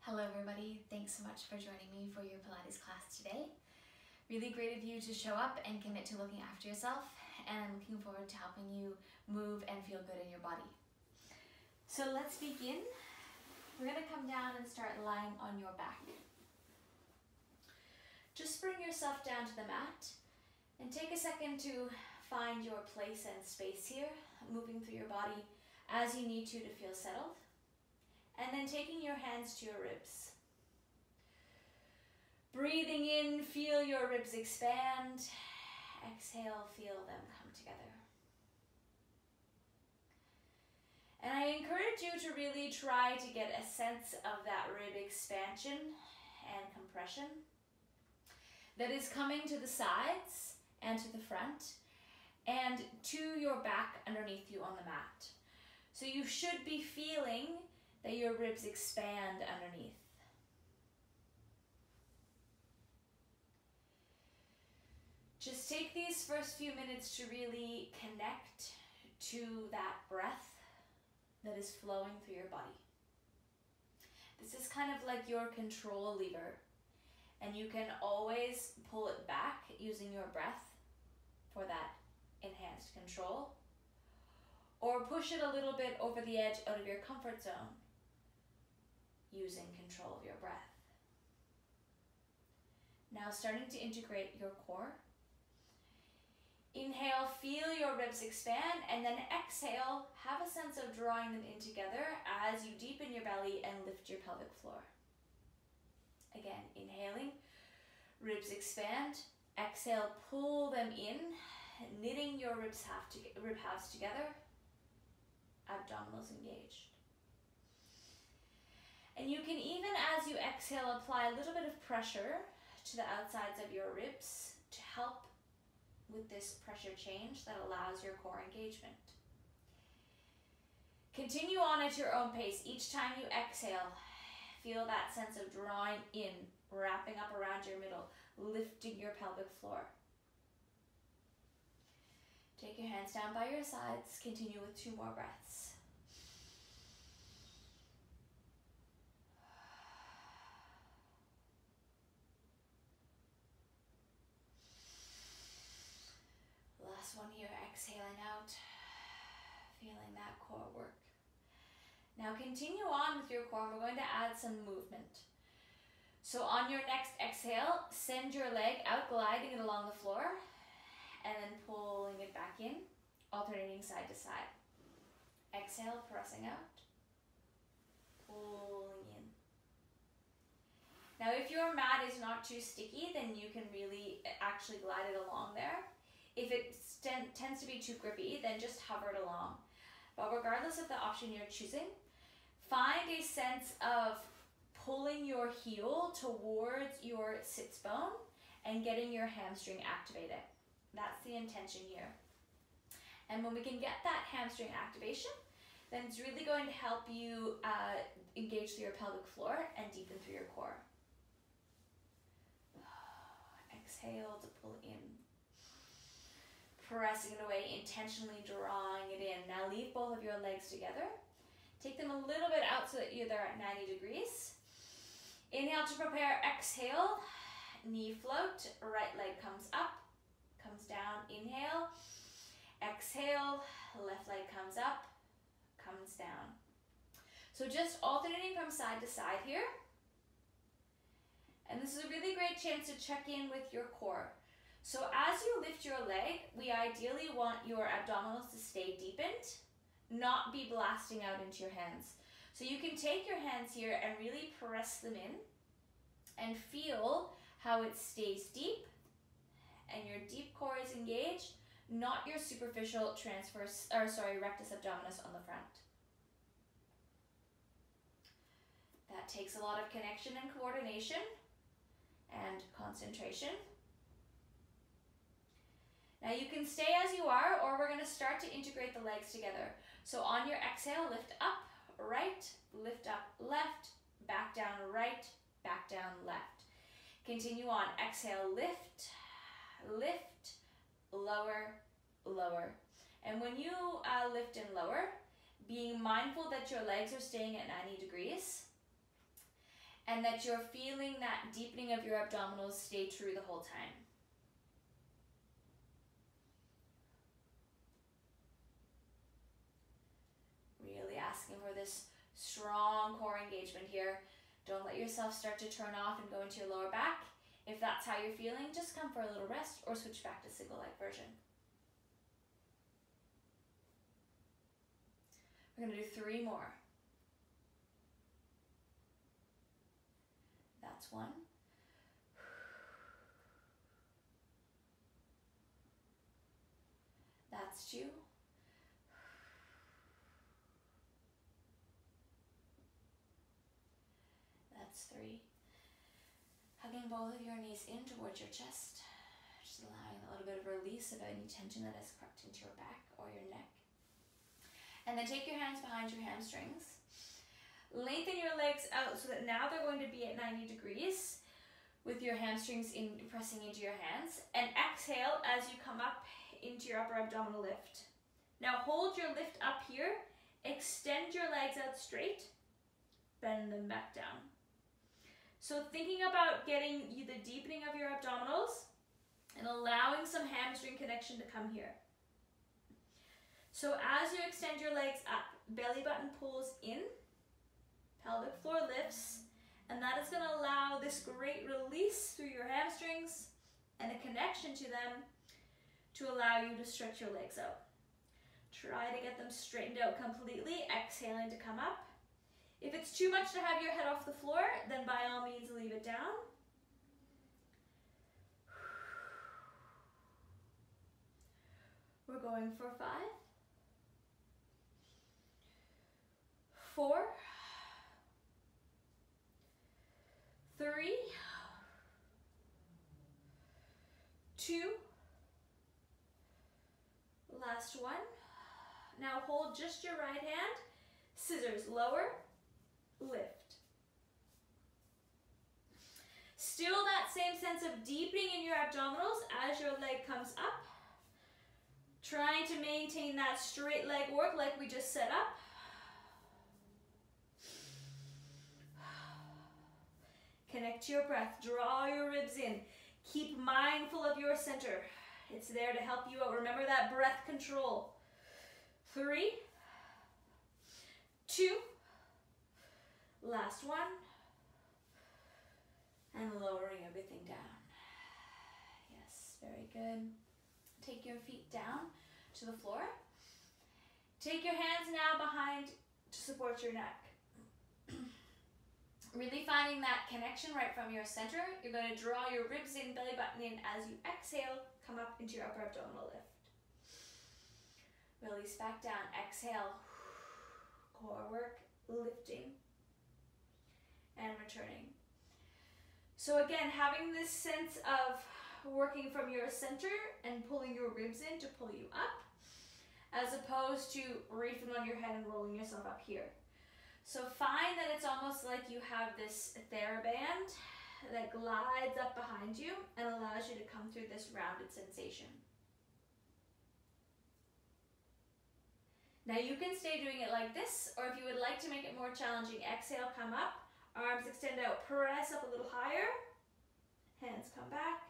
Hello everybody, thanks so much for joining me for your Pilates class today. Really great of you to show up and commit to looking after yourself, and I'm looking forward to helping you move and feel good in your body. So let's begin. We're going to come down and start lying on your back. Just bring yourself down to the mat and take a second to find your place and space here, moving through your body as you need to feel settled. And then taking your hands to your ribs. Breathing in, feel your ribs expand. Exhale, feel them come together. And I encourage you to really try to get a sense of that rib expansion and compression that is coming to the sides and to the front and to your back underneath you on the mat. So you should be feeling that your ribs expand underneath. Just take these first few minutes to really connect to that breath that is flowing through your body. This is kind of like your control lever, and you can always pull it back using your breath for that enhanced control, or push it a little bit over the edge out of your comfort zone using control of your breath. Now starting to integrate your core. Inhale, feel your ribs expand, and then exhale, have a sense of drawing them in together as you deepen your belly and lift your pelvic floor. Again, inhaling, ribs expand. Exhale, pull them in, knitting your rib halves together, abdominals engaged. And you can even, as you exhale, apply a little bit of pressure to the outsides of your ribs to help with this pressure change that allows your core engagement. Continue on at your own pace. Each time you exhale, feel that sense of drawing in, wrapping up around your middle, lifting your pelvic floor. Take your hands down by your sides. Continue with 2 more breaths. Last one here, exhaling out, feeling that core work. Now continue on with your core. We're going to add some movement. So on your next exhale, send your leg out, gliding it along the floor, and then pulling it back in, alternating side to side. Exhale, pressing out, pulling in. Now if your mat is not too sticky, then you can really actually glide it along there. If it tends to be too grippy, then just hover it along. But regardless of the option you're choosing, find a sense of pulling your heel towards your sits bone and getting your hamstring activated. That's the intention here. And when we can get that hamstring activation, then it's really going to help you engage through your pelvic floor and deepen through your core. Exhale to pull in. Pressing it away, intentionally drawing it in. Now leave both of your legs together. Take them a little bit out so that you're there at 90 degrees. Inhale to prepare, exhale. Knee float, right leg comes up, comes down, inhale. Exhale, left leg comes up, comes down. So just alternating from side to side here. And this is a really great chance to check in with your core. So as you lift your leg, we ideally want your abdominals to stay deepened, not be blasting out into your hands. So you can take your hands here and really press them in and feel how it stays deep and your deep core is engaged, not your superficial rectus abdominis on the front. That takes a lot of connection and coordination and concentration. Now you can stay as you are, or we're going to start to integrate the legs together. So on your exhale, lift up, right, lift up, left, back down, right, back down, left. Continue on. Exhale, lift, lift, lower, lower. And when you lift and lower, being mindful that your legs are staying at 90 degrees, and that you're feeling that deepening of your abdominals stay true the whole time. Really asking for this strong core engagement here. Don't let yourself start to turn off and go into your lower back. If that's how you're feeling, just come for a little rest or switch back to single leg version. We're going to do 3 more. That's 1. That's 2. That's 3. Hugging both of your knees in towards your chest, just allowing a little bit of release of any tension that has crept into your back or your neck. And then take your hands behind your hamstrings. Lengthen your legs out so that now they're going to be at 90 degrees with your hamstrings pressing into your hands. And exhale as you come up into your upper abdominal lift. Now hold your lift up here. Extend your legs out straight. Bend them back down. So thinking about getting the deepening of your abdominals and allowing some hamstring connection to come here. So as you extend your legs up, belly button pulls in, pelvic floor lifts, and that is going to allow this great release through your hamstrings and a connection to them to allow you to stretch your legs out. Try to get them straightened out completely, exhaling to come up. If it's too much to have your head off the floor, then by all means leave it down. We're going for 5, 4, 3, 2, last 1. Now hold just your right hand, scissors, lower, lift. Still that same sense of deepening in your abdominals as your leg comes up. Trying to maintain that straight leg work like we just set up. Connect to your breath. Draw your ribs in. Keep mindful of your center. It's there to help you out. Remember that breath control. 3, 2, last 1. And lowering everything down. Yes, very good. Take your feet down to the floor. Take your hands now behind to support your neck. Really finding that connection right from your center. You're going to draw your ribs in, belly button in. As you exhale, come up into your upper abdominal lift. Release back down. Exhale. Core work, lifting, and returning. So again, having this sense of working from your center and pulling your ribs in to pull you up, as opposed to reefing on your head and rolling yourself up here. So find that it's almost like you have this TheraBand that glides up behind you and allows you to come through this rounded sensation. Now you can stay doing it like this, or if you would like to make it more challenging, exhale, come up, arms extend out, press up a little higher, hands come back,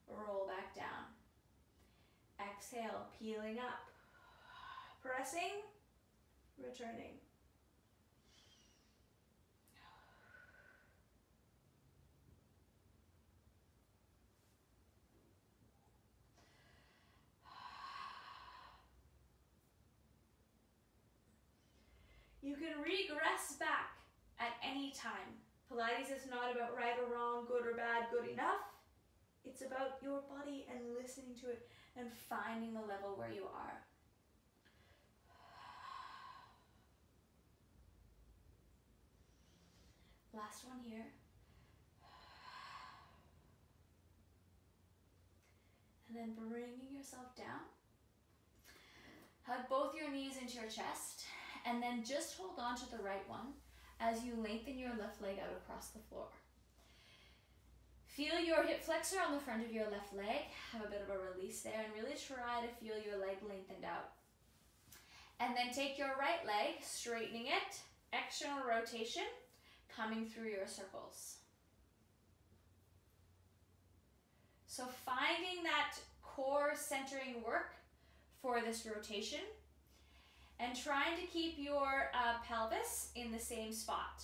roll back down. Exhale, peeling up, pressing, returning. You can regress back at any time. Pilates is not about right or wrong, good or bad, good enough. It's about your body and listening to it and finding the level where you are. Last one here. And then bringing yourself down. Hug both your knees into your chest. And then just hold on to the right one as you lengthen your left leg out across the floor. Feel your hip flexor on the front of your left leg. Have a bit of a release there and really try to feel your leg lengthened out. And then take your right leg, straightening it, external rotation, coming through your circles. So finding that core centering work for this rotation and trying to keep your pelvis in the same spot.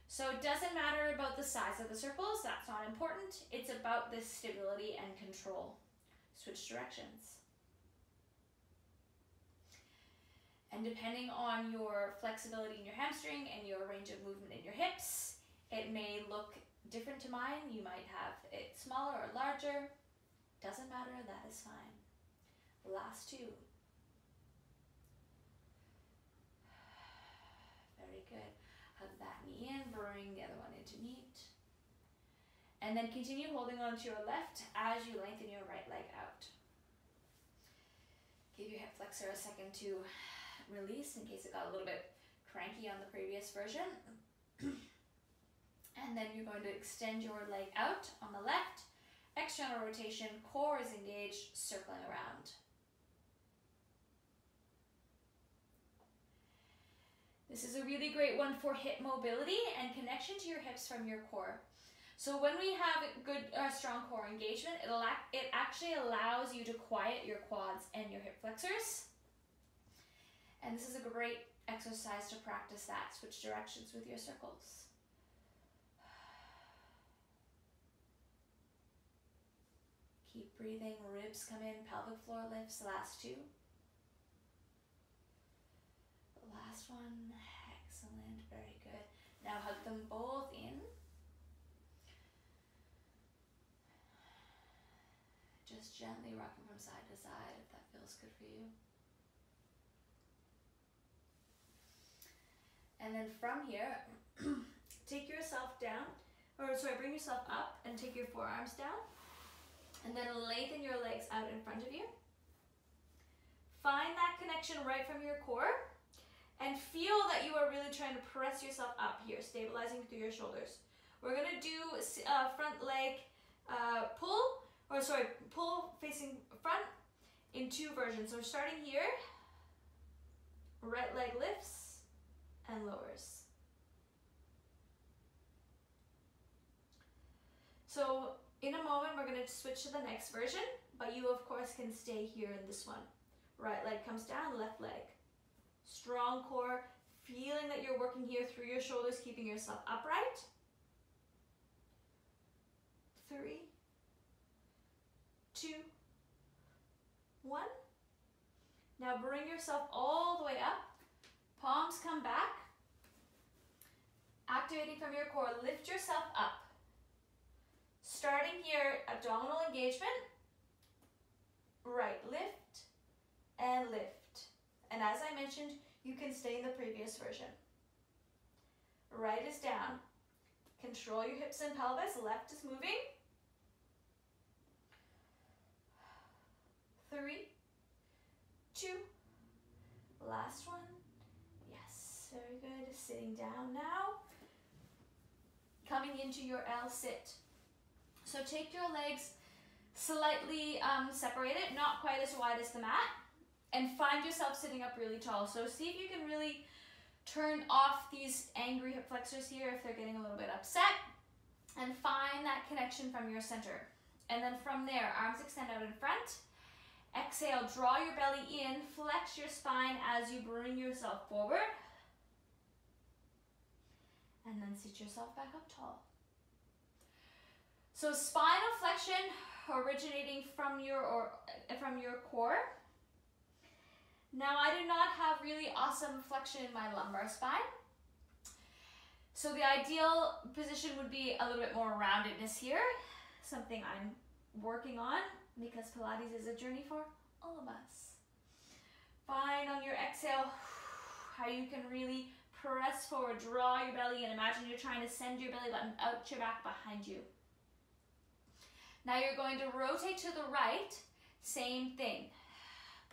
So it doesn't matter about the size of the circles, that's not important. It's about this stability and control. Switch directions. And depending on your flexibility in your hamstring and your range of movement in your hips, it may look different to mine. You might have it smaller or larger. Doesn't matter, that is fine. Last two. Very good. Hug that knee in, bring the other one into meet. And then continue holding on to your left as you lengthen your right leg out. Give your hip flexor a second to release in case it got a little bit cranky on the previous version. And then you're going to extend your leg out on the left. External rotation, core is engaged, circling around. This is a really great one for hip mobility and connection to your hips from your core. So when we have good, strong core engagement, it actually allows you to quiet your quads and your hip flexors. And this is a great exercise to practice that. Switch directions with your circles. Keep breathing, ribs come in, pelvic floor lifts, last two. Last one, excellent, very good. Now hug them both in. Just gently rock them from side to side if that feels good for you. And then from here, take yourself down, bring yourself up and take your forearms down. And then lengthen your legs out in front of you. Find that connection right from your core and feel that you are really trying to press yourself up here, stabilizing through your shoulders. We're gonna do front leg pull facing front in two versions. So we're starting here, right leg lifts and lowers. So in a moment, we're going to switch to the next version, but you, of course, can stay here in this one. Right leg comes down, left leg. Strong core, feeling that you're working here through your shoulders, keeping yourself upright. 3, 2, 1. Now bring yourself all the way up. Palms come back. Activating from your core, lift yourself up. Starting here, abdominal engagement, right lift and lift. And as I mentioned, you can stay in the previous version. Right is down. Control your hips and pelvis, left is moving. 3, 2, last one. Yes, very good. Sitting down now. Coming into your L sit. So take your legs slightly separated, not quite as wide as the mat, and find yourself sitting up really tall. So see if you can really turn off these angry hip flexors here if they're getting a little bit upset, and find that connection from your center. And then from there, arms extend out in front. Exhale, draw your belly in, flex your spine as you bring yourself forward. And then sit yourself back up tall. So spinal flexion originating from your core. Now I do not have really awesome flexion in my lumbar spine. So the ideal position would be a little bit more roundedness here, something I'm working on because Pilates is a journey for all of us. Find on your exhale how you can really press forward, draw your belly in. Imagine you're trying to send your belly button out your back behind you. Now you're going to rotate to the right, same thing.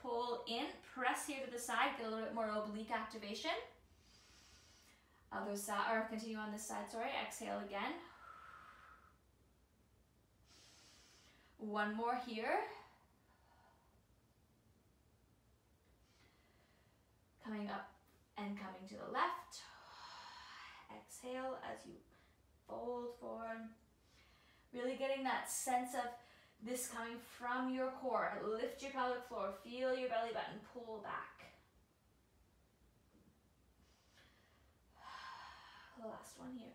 Pull in, press here to the side, get a little bit more oblique activation. Other side, or continue on this side, sorry. Exhale again. One more here. Coming up and coming to the left. Exhale. exhale as you fold forward. Really getting that sense of this coming from your core. Lift your pelvic floor, feel your belly button pull back. The last one here.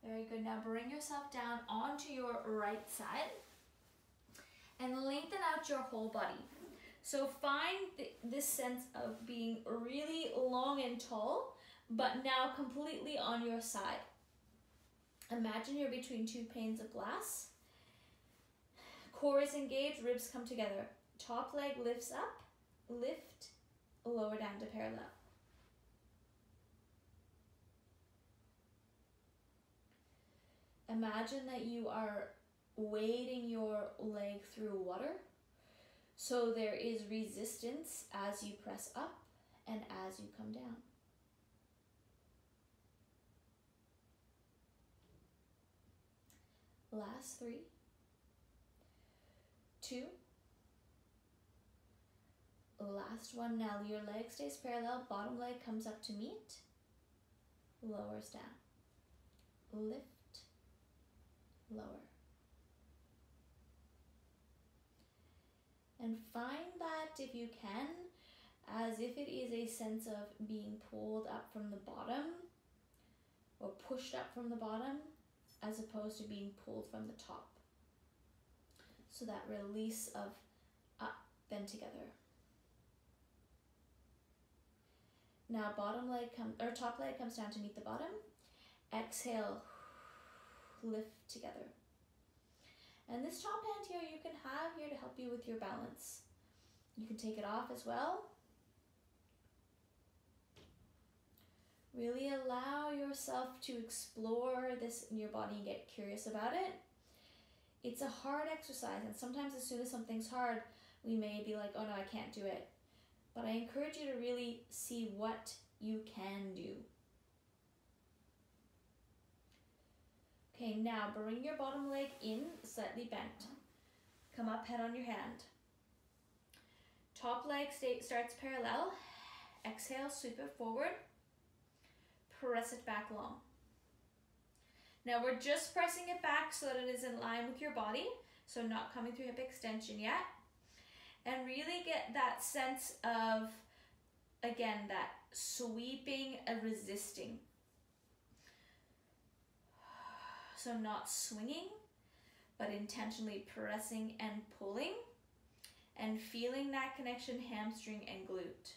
Very good. Now bring yourself down onto your right side and lengthen out your whole body. So find this sense of being really long and tall, but now completely on your side. Imagine you're between two panes of glass. Core is engaged, ribs come together. Top leg lifts up, lift, lower down to parallel. Imagine that you are wading your leg through water. So there is resistance as you press up and as you come down. Last 3, 2, last one. Now your leg stays parallel, bottom leg comes up to meet, lowers down, lift, lower. And find that, if you can, as if it is a sense of being pulled up from the bottom or pushed up from the bottom, as opposed to being pulled from the top. So that release of up, then together. Now top leg comes down to meet the bottom. Exhale, lift together. And this top hand here you can have here to help you with your balance. You can take it off as well. Really allow yourself to explore this in your body and get curious about it. It's a hard exercise, and sometimes as soon as something's hard, we may be like, oh no, I can't do it. But I encourage you to really see what you can do. Okay, now bring your bottom leg in, slightly bent. Come up, head on your hand. Top leg starts parallel. Exhale, sweep it forward. Press it back long. Now we're just pressing it back so that it is in line with your body, so not coming through hip extension yet. And really get that sense of, again, that sweeping and resisting. So not swinging, but intentionally pressing and pulling, and feeling that connection hamstring and glute.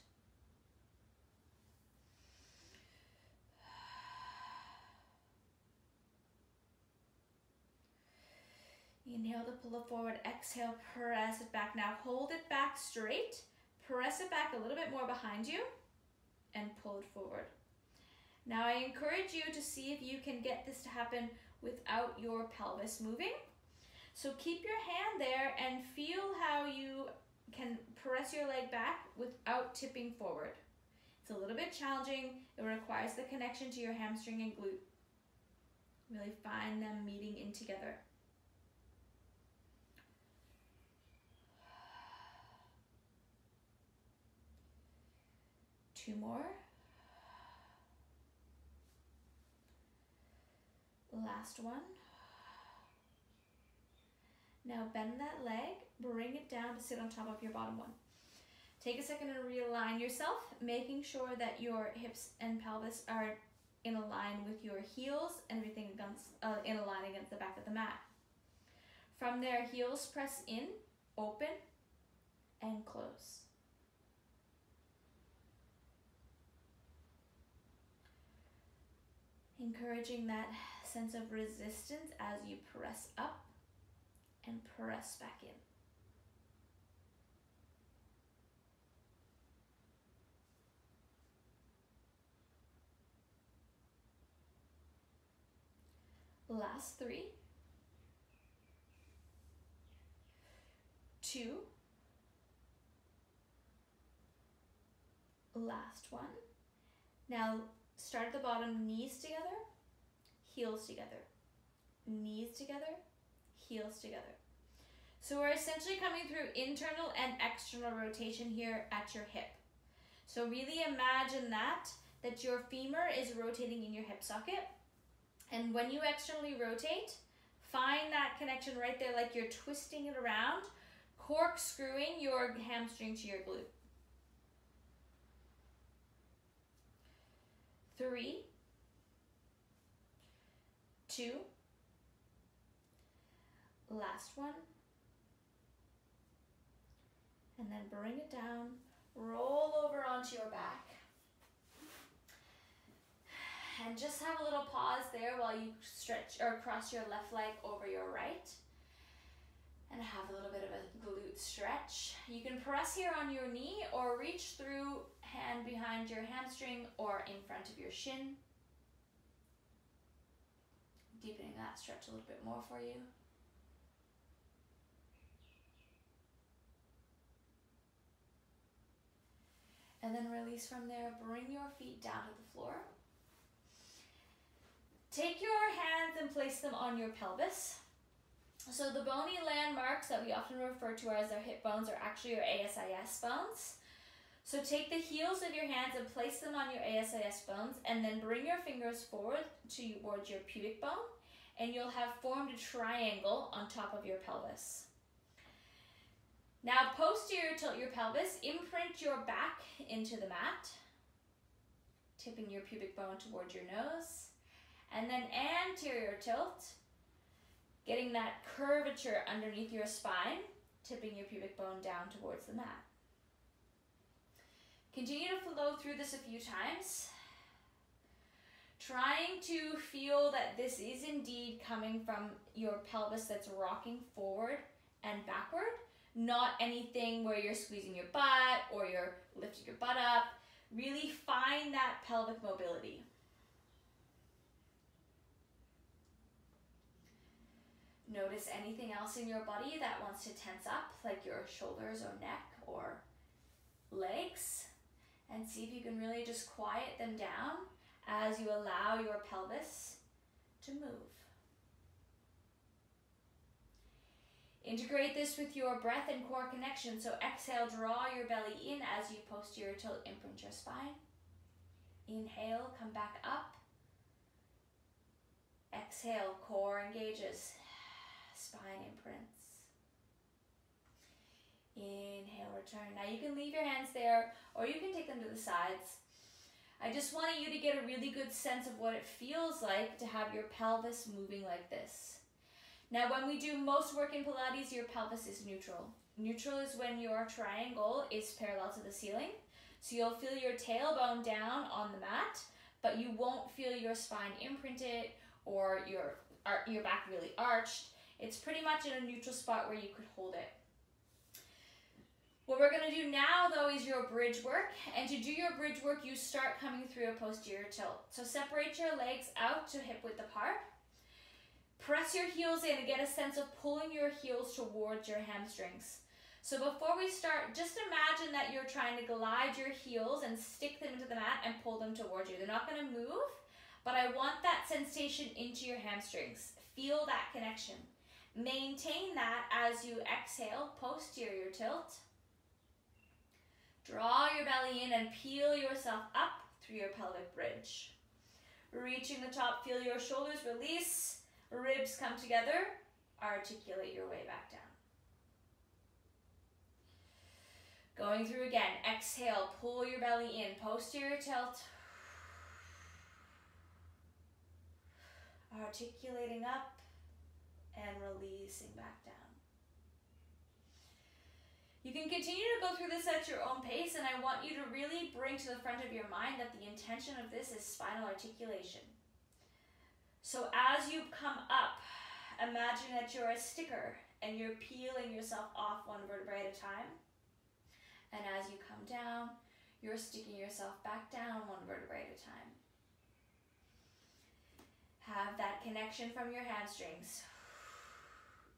Inhale to pull it forward, exhale, press it back. Now hold it back straight, press it back a little bit more behind you, and pull it forward. Now I encourage you to see if you can get this to happen without your pelvis moving. So keep your hand there and feel how you can press your leg back without tipping forward. It's a little bit challenging. It requires the connection to your hamstring and glute. Really find them meeting in together. Two more. Last one. Now bend that leg, bring it down to sit on top of your bottom one. Take a second and realign yourself, making sure that your hips and pelvis are in a line with your heels and everything in a line against the back of the mat. From there, heels press in, open, and close. Encouraging that sense of resistance as you press up and press back in. Last 3, 2, last one. Now start at the bottom, knees together, heels together, knees together, heels together. So we're essentially coming through internal and external rotation here at your hip. So really imagine that that your femur is rotating in your hip socket. And when you externally rotate, find that connection right there, like you're twisting it around, corkscrewing your hamstring to your glute. 3, 2, last one, and then bring it down, roll over onto your back, and just have a little pause there while you stretch or cross your left leg over your right, and have a little bit of a glute stretch. You can press here on your knee or reach through, hand behind your hamstring or in front of your shin. Deepening that stretch a little bit more for you. And then release from there, bring your feet down to the floor. Take your hands and place them on your pelvis. So the bony landmarks that we often refer to as our hip bones are actually your ASIS bones. So take the heels of your hands and place them on your ASIS bones, and then bring your fingers forward towards your pubic bone, and you'll have formed a triangle on top of your pelvis. Now posterior tilt your pelvis, imprint your back into the mat, tipping your pubic bone towards your nose, and then anterior tilt, getting that curvature underneath your spine, tipping your pubic bone down towards the mat. Continue to flow through this a few times, trying to feel that this is indeed coming from your pelvis that's rocking forward and backward, not anything where you're squeezing your butt or you're lifting your butt up. Really find that pelvic mobility. Notice anything else in your body that wants to tense up, like your shoulders or neck or legs, and see if you can really just quiet them down as you allow your pelvis to move. Integrate this with your breath and core connection. So exhale, draw your belly in as you posterior tilt, imprint your spine. Inhale, come back up. Exhale, core engages, spine imprints. Inhale, return. Now you can leave your hands there or you can take them to the sides. I just wanted you to get a really good sense of what it feels like to have your pelvis moving like this. Now when we do most work in Pilates, your pelvis is neutral. Neutral is when your triangle is parallel to the ceiling. So you'll feel your tailbone down on the mat, but you won't feel your spine imprinted or your back really arched. It's pretty much in a neutral spot where you could hold it. What we're going to do now, though, is your bridge work. And to do your bridge work, you start coming through a posterior tilt. So separate your legs out to hip width apart. Press your heels in and get a sense of pulling your heels towards your hamstrings. So before we start, just imagine that you're trying to glide your heels and stick them into the mat and pull them towards you. They're not going to move, but I want that sensation into your hamstrings. Feel that connection. Maintain that as you exhale, posterior tilt. Draw your belly in and peel yourself up through your pelvic bridge. Reaching the top, feel your shoulders release, ribs come together, articulate your way back down. Going through again, exhale, pull your belly in, posterior tilt. Articulating up and releasing back down. You can continue to go through this at your own pace, and I want you to really bring to the front of your mind that the intention of this is spinal articulation. So as you come up, imagine that you're a sticker and you're peeling yourself off one vertebrae at a time. And as you come down, you're sticking yourself back down one vertebrae at a time. Have that connection from your hamstrings.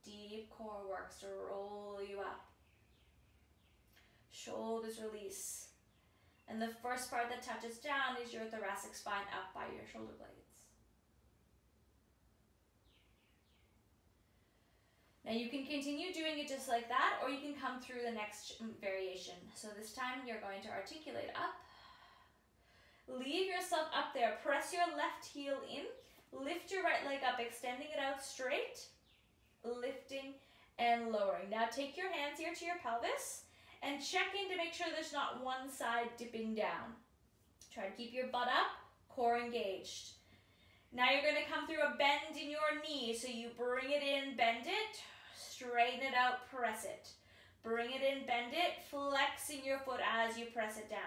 Deep core works to roll you up. Shoulders release. And the first part that touches down is your thoracic spine up by your shoulder blades. Now you can continue doing it just like that, or you can come through the next variation. So this time you're going to articulate up, Leave yourself up there. Press your left heel in. Lift your right leg up, extending it out straight. Lifting and lowering. Now take your hands here to your pelvis and check in to make sure there's not one side dipping down. Try to keep your butt up, core engaged. Now you're going to come through a bend in your knee. So you bring it in, bend it, straighten it out, press it. Bring it in, bend it, flexing your foot as you press it down.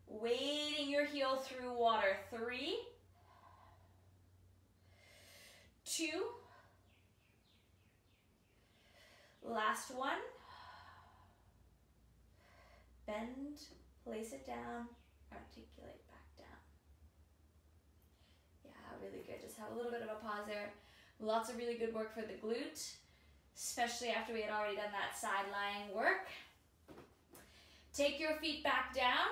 Wading your heel through water. 3, 2, last one. Bend, place it down, articulate back down. Yeah, really good. Just have a little bit of a pause there. Lots of really good work for the glute, especially after we had already done that side lying work. Take your feet back down.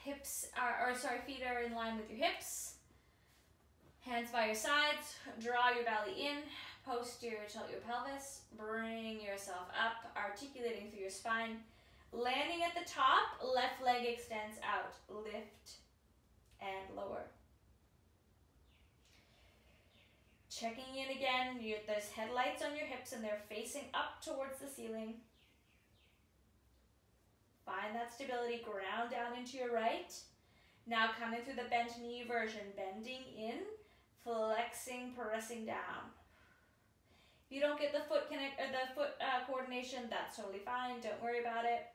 Feet are in line with your hips. Hands by your sides. Draw your belly in. Posterior tilt your pelvis. Bring yourself up, articulating through your spine. Landing at the top, left leg extends out. Lift and lower. Checking in again. There's headlights on your hips and they're facing up towards the ceiling. Find that stability, ground down into your right. Now coming through the bent knee version, bending in, flexing, pressing down. If you don't get the foot coordination, that's totally fine. Don't worry about it.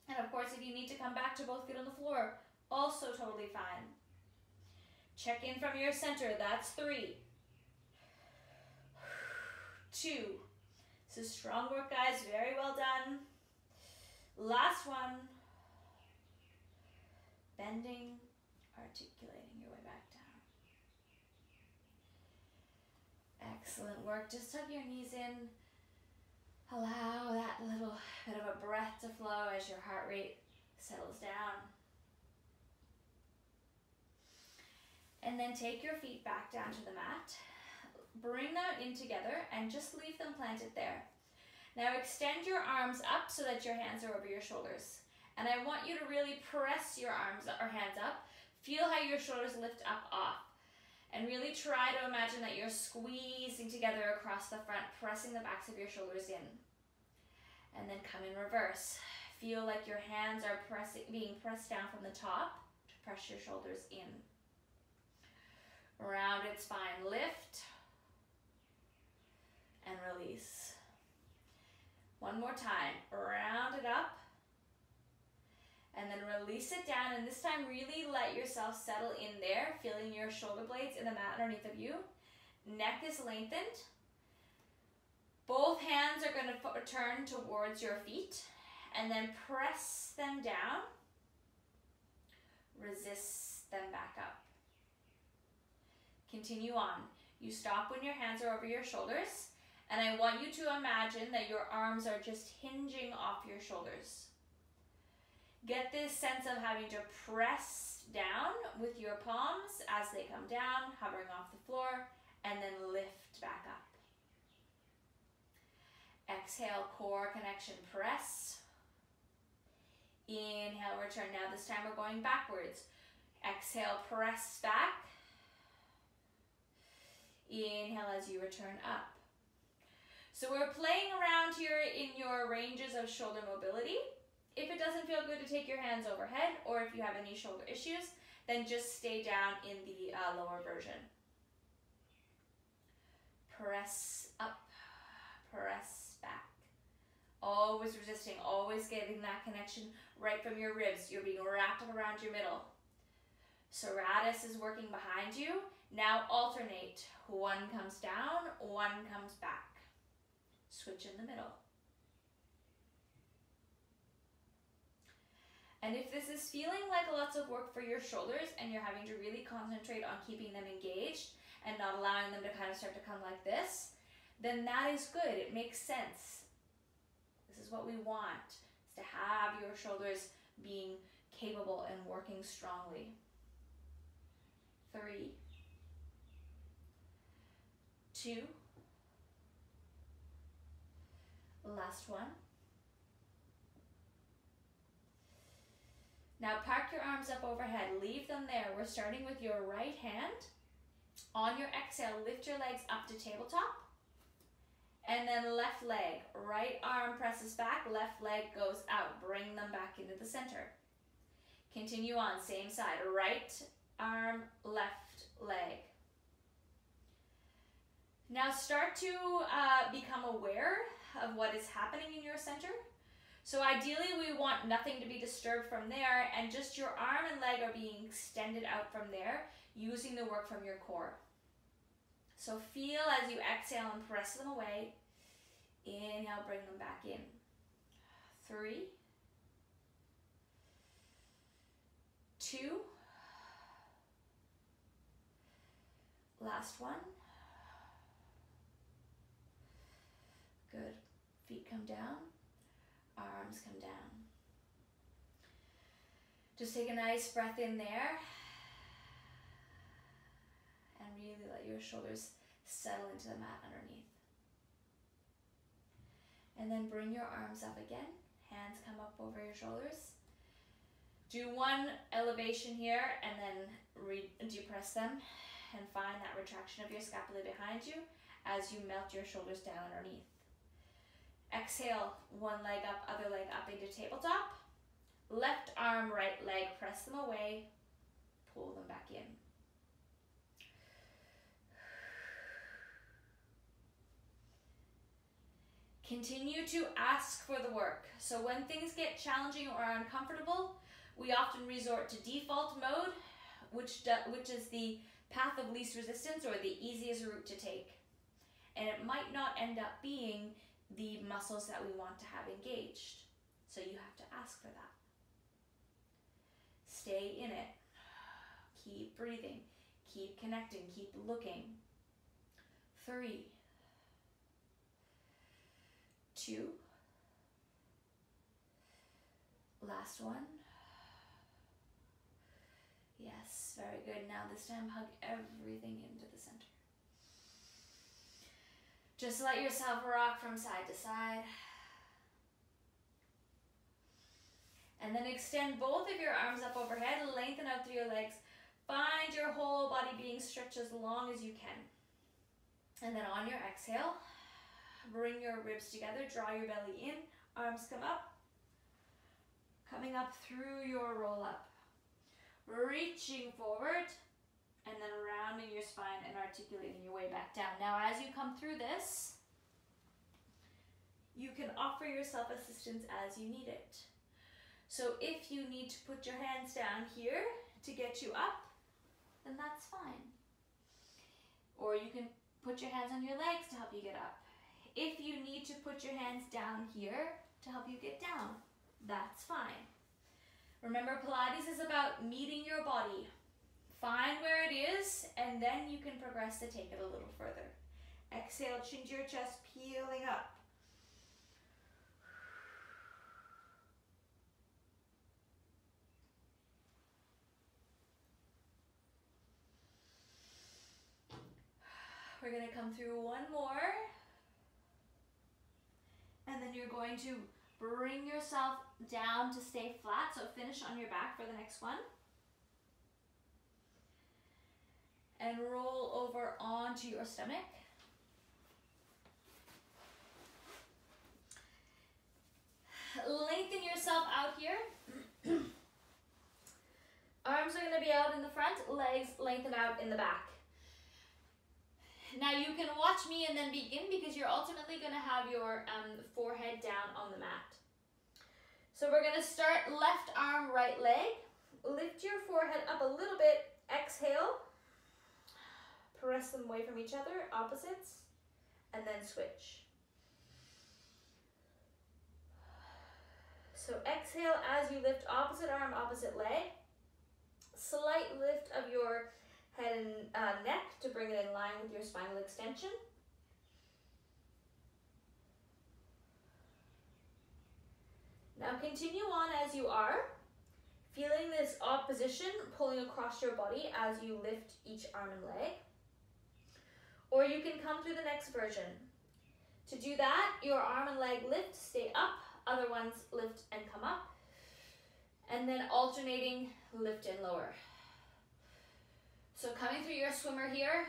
And of course, if you need to come back to both feet on the floor, also totally fine. Check in from your center. That's 3, 2. This is strong work, guys. Very well done. Last one. Bending, articulating your way back down. Excellent work. Just tuck your knees in. Allow that little bit of a breath to flow as your heart rate settles down. And then take your feet back down to the mat. Bring them in together and just leave them planted there. Now extend your arms up so that your hands are over your shoulders. And I want you to really press your arms or hands up. Feel how your shoulders lift up off. And really try to imagine that you're squeezing together across the front, pressing the backs of your shoulders in. And then come in reverse. Feel like your hands are being pressed down from the top to press your shoulders in. Rounded spine, lift and release. One more time, round it up and then release it down, and this time really let yourself settle in there, feeling your shoulder blades in the mat underneath of you. Neck is lengthened. Both hands are going to turn towards your feet and then press them down. Resist them back up. Continue on. You stop when your hands are over your shoulders, and I want you to imagine that your arms are just hinging off your shoulders. Get this sense of having to press down with your palms as they come down, hovering off the floor, and then lift back up. Exhale, core connection, press. Inhale, return. Now this time we're going backwards. Exhale, press back. Inhale as you return up. So we're playing around here in your ranges of shoulder mobility. If it doesn't feel good to take your hands overhead, or if you have any shoulder issues, then just stay down in the lower version. Press up, press back. Always resisting, always getting that connection right from your ribs. You're being wrapped up around your middle. Serratus is working behind you. Now alternate. One comes down, one comes back. Switch in the middle. And if this is feeling like lots of work for your shoulders and you're having to really concentrate on keeping them engaged and not allowing them to kind of start to come like this, then that is good. It makes sense. This is what we want, is to have your shoulders being capable and working strongly. 3, 2, last one. Now park your arms arms up overhead. Leave them there. We're starting with your right hand. On your exhale, lift your legs up to tabletop. And then left leg. Right arm presses back, left leg goes out. Bring them back into the center. Continue on, same side. Right arm, left leg. Now start to become aware of what is happening in your center. So ideally we want nothing to be disturbed from there, and just your arm and leg are being extended out from there using the work from your core. So feel as you exhale and press them away. Inhale, bring them back in. 3, 2, last one. Good. Feet come down, arms come down. Just take a nice breath in there and really let your shoulders settle into the mat underneath. And then bring your arms up again. Hands come up over your shoulders. Do one elevation here and then depress them and find that retraction of your scapula behind you as you melt your shoulders down underneath. Exhale, one leg up, other leg up into tabletop. Left arm, right leg, press them away, pull them back in. Continue to ask for the work. So when things get challenging or uncomfortable, we often resort to default mode, which is the path of least resistance or the easiest route to take. And it might not end up being the muscles that we want to have engaged. So you have to ask for that. Stay in it. Keep breathing. Keep connecting. Keep looking. 3, 2, last one. Yes, very good. Now this time hug everything into the center. Just let yourself rock from side to side. And then extend both of your arms up overhead, lengthen out through your legs. Find your whole body being stretched as long as you can. And then on your exhale, bring your ribs together, draw your belly in, arms come up, coming up through your roll up. Reaching forward, and then rounding your spine and articulating your way back down. Now as you come through this, you can offer yourself assistance as you need it. So if you need to put your hands down here to get you up, then that's fine. Or you can put your hands on your legs to help you get up. If you need to put your hands down here to help you get down, that's fine. Remember, Pilates is about meeting your body. Find where it is, and then you can progress to take it a little further. Exhale, chin to your chest, peeling up. We're going to come through one more. And then you're going to bring yourself down to stay flat. So finish on your back for the next one. And roll over onto your stomach. Lengthen yourself out here. Arms are going to be out in the front, legs lengthen out in the back. Now you can watch me and then begin because you're ultimately going to have your forehead down on the mat. So we're going to start left arm, right leg. Lift your forehead up a little bit. Exhale. Press them away from each other, opposites, and then switch. So exhale as you lift opposite arm, opposite leg. Slight lift of your head and neck to bring it in line with your spinal extension. Now continue on as you are, feeling this opposition pulling across your body as you lift each arm and leg. Or you can come through the next version. To do that, your arm and leg lift, stay up, other ones lift and come up. And then also alternating lift and lower. So coming through your swimmer here,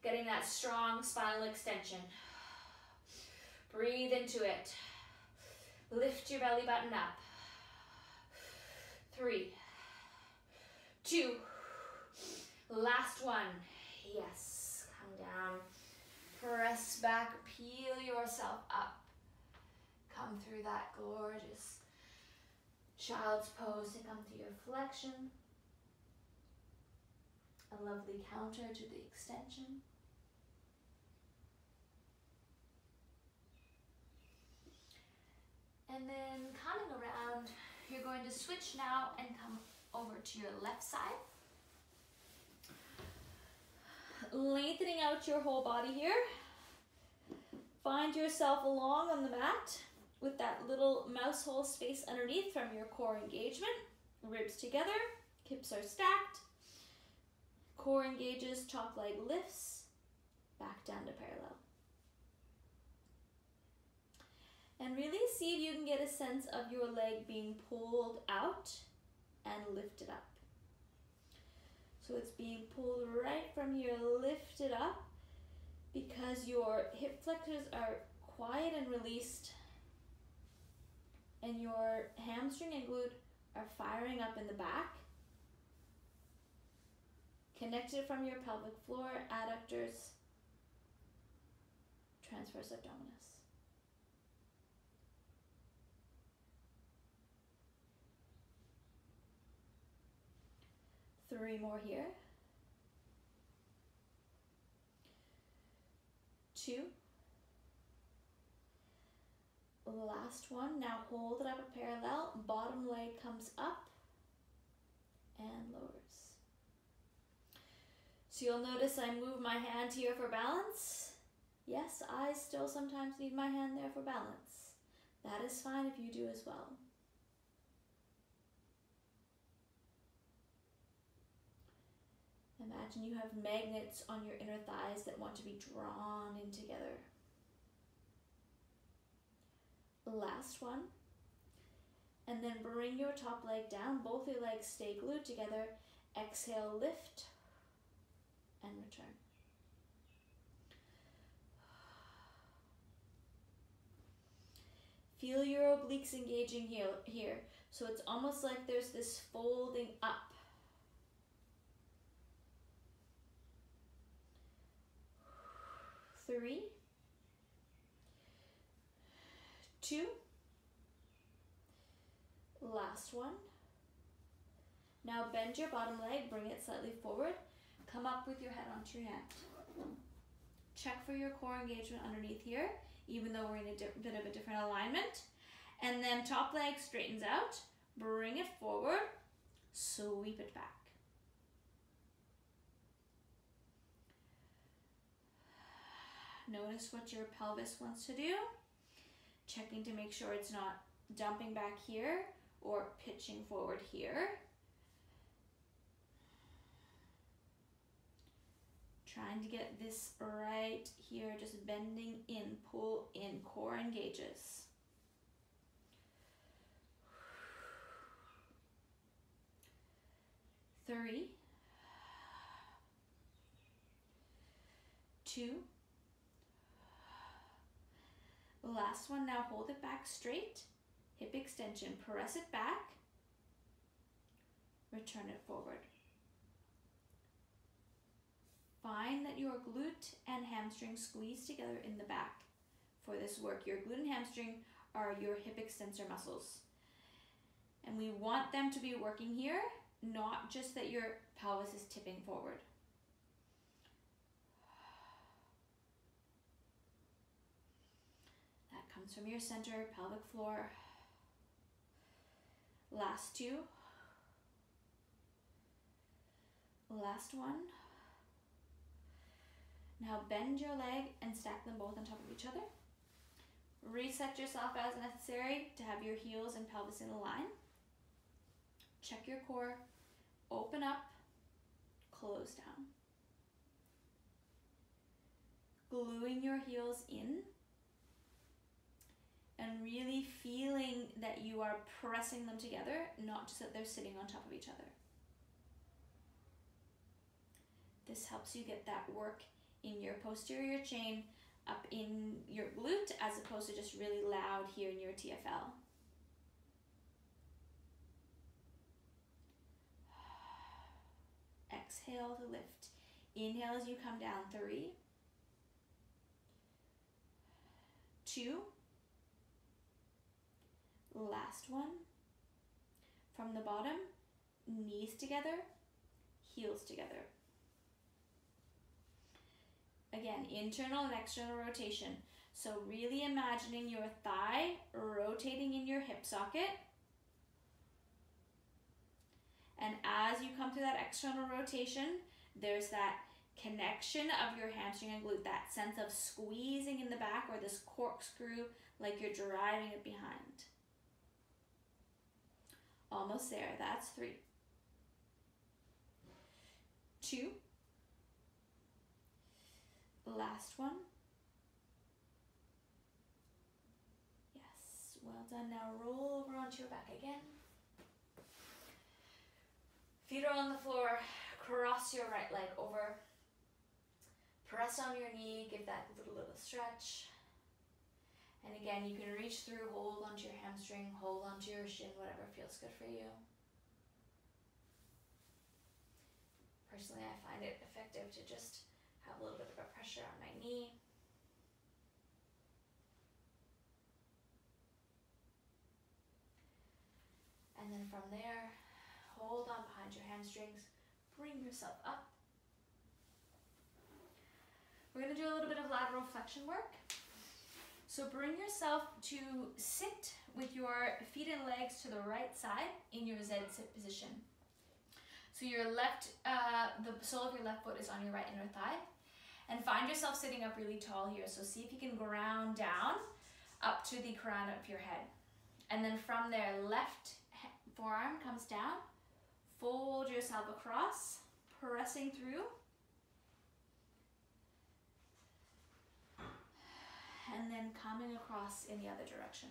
getting that strong spinal extension. Breathe into it. Lift your belly button up. 3, 2, last one. Yes, come down. Press back, peel yourself up. Come through that gorgeous child's pose to come through your flexion. A lovely counter to the extension. And then coming around, you're going to switch now and come over to your left side. Lengthening out your whole body here. Find yourself along on the mat with that little mouse hole space underneath from your core engagement. Ribs together, hips are stacked. Core engages, top leg lifts, back down to parallel. And really see if you can get a sense of your leg being pulled out and lifted up. So it's being pulled right from here, lifted up, because your hip flexors are quiet and released, and your hamstring and glute are firing up in the back. Connected from your pelvic floor, adductors, transverse abdominis. Three more here. 2. Last one. Now hold it up at parallel. Bottom leg comes up and lowers. So you'll notice I move my hand here for balance. Yes, I still sometimes need my hand there for balance. That is fine if you do as well. Imagine you have magnets on your inner thighs that want to be drawn in together. Last one. And then bring your top leg down. Both your legs stay glued together. Exhale, lift, and return. Feel your obliques engaging here. So it's almost like there's this folding up. 3, 2, last one. Now bend your bottom leg, bring it slightly forward. Come up with your head onto your hand. Check for your core engagement underneath here, even though we're in a bit of a different alignment. And then top leg straightens out, bring it forward, sweep it back. Notice what your pelvis wants to do. Checking to make sure it's not dumping back here or pitching forward here. Trying to get this right here, just bending in, pull in, core engages. Three, 2, last one. Now hold it back straight, hip extension, press it back, return it forward. Find that your glute and hamstring squeeze together in the back for this work. Your glute and hamstring are your hip extensor muscles. And we want them to be working here, not just that your pelvis is tipping forward. That comes from your center, pelvic floor. Last 2. Last one. Now bend your leg and stack them both on top of each other. Reset yourself as necessary to have your heels and pelvis in a line. Check your core, open up, close down. Gluing your heels in. and really feeling that you are pressing them together, not just that they're sitting on top of each other. This helps you get that work in your posterior chain, up in your glute, as opposed to just really loud here in your TFL. Exhale to lift. Inhale as you come down. 3, 2, last one. From the bottom, knees together, heels together. Again, internal and external rotation. So really imagining your thigh rotating in your hip socket. And as you come through that external rotation, there's that connection of your hamstring and glute, that sense of squeezing in the back, or this corkscrew, like you're driving it behind. Almost there. That's 3, 2, last one. Yes, well done. Now roll over onto your back again. Feet are on the floor. Cross your right leg over. Press on your knee. Give that little stretch. And again, you can reach through, hold onto your hamstring, hold onto your shin, whatever feels good for you. Personally, I find it effective to just have a little bit of a pressure on my knee. And then from there, hold on behind your hamstrings, bring yourself up. We're going to do a little bit of lateral flexion work. So bring yourself to sit with your feet and legs to the right side in your Z-sit position. So your left, the sole of your left foot is on your right inner thigh. And find yourself sitting up really tall here. So see if you can ground down up to the crown of your head. And then from there, left forearm comes down. Fold yourself across, pressing through. And then coming across in the other direction.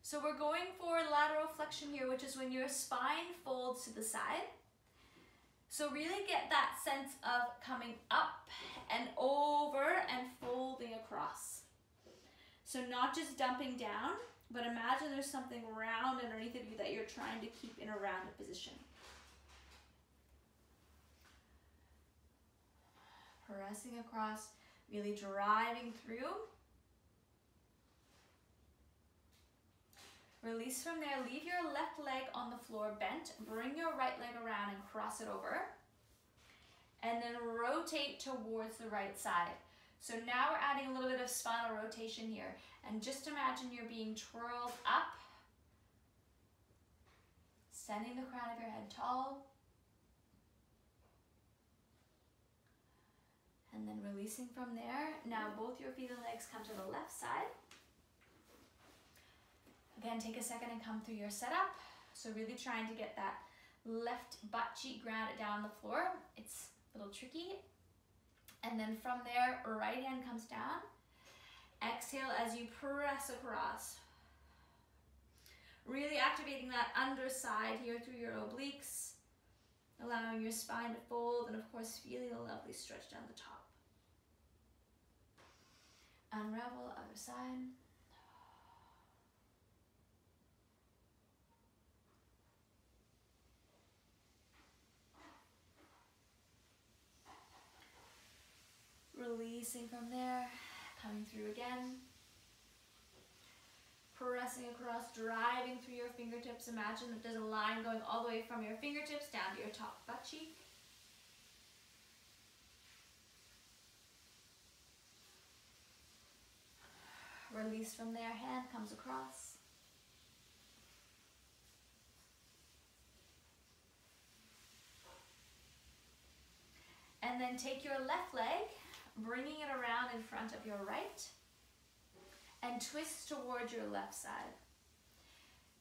So we're going for lateral flexion here, which is when your spine folds to the side. So really get that sense of coming up and over and folding across. So not just dumping down, but imagine there's something round underneath of you that you're trying to keep in a rounded position. Pressing across, really driving through. Release from there, leave your left leg on the floor bent, bring your right leg around and cross it over. And then rotate towards the right side. So now we're adding a little bit of spinal rotation here. And just imagine you're being twirled up, sending the crown of your head tall. And then releasing from there. Now both your feet and legs come to the left side. Again, take a second and come through your setup. So really trying to get that left butt cheek grounded down on the floor. It's a little tricky. And then from there, right hand comes down. Exhale as you press across. Really activating that underside here through your obliques. Allowing your spine to fold and of course feeling a lovely stretch down the top. Unravel, other side. Releasing from there, coming through again. Pressing across, driving through your fingertips. Imagine that there's a line going all the way from your fingertips down to your top butt cheek. Release from there, hand comes across. And then take your left leg, bringing it around in front of your right, and twist towards your left side.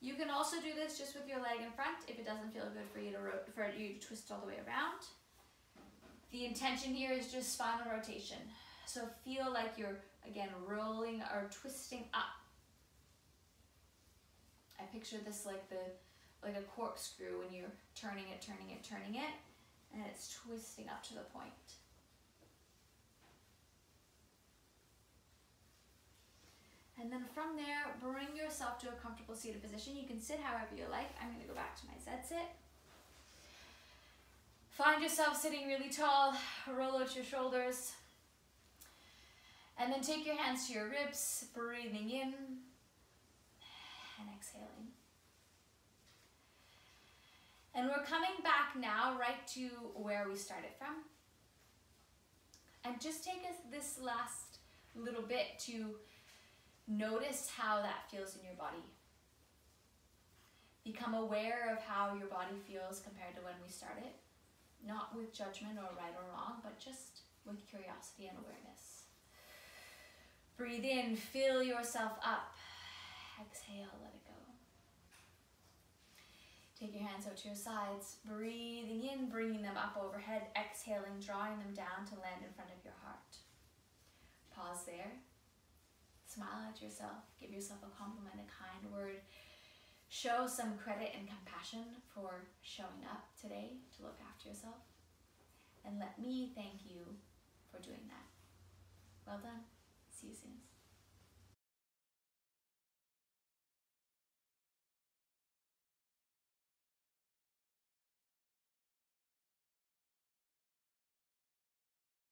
You can also do this just with your leg in front if it doesn't feel good for you to twist all the way around. The intention here is just spinal rotation. So feel like you're Again, rolling or twisting up. I picture this like a corkscrew when you're turning it, and it's twisting up to the point. And then from there, bring yourself to a comfortable seated position. You can sit however you like. I'm going to go back to my Z-sit. Find yourself sitting really tall, roll out your shoulders. And then take your hands to your ribs, breathing in and exhaling. And we're coming back now right to where we started from. And just take this last little bit to notice how that feels in your body. Become aware of how your body feels compared to when we started. Not with judgment or right or wrong, but just with curiosity and awareness. Breathe in, fill yourself up. Exhale, let it go. Take your hands out to your sides, breathing in, bringing them up overhead, exhaling, drawing them down to land in front of your heart. Pause there. Smile at yourself, give yourself a compliment, a kind word. Show some credit and compassion for showing up today to look after yourself. And let me thank you for doing that. Well done. See you soon.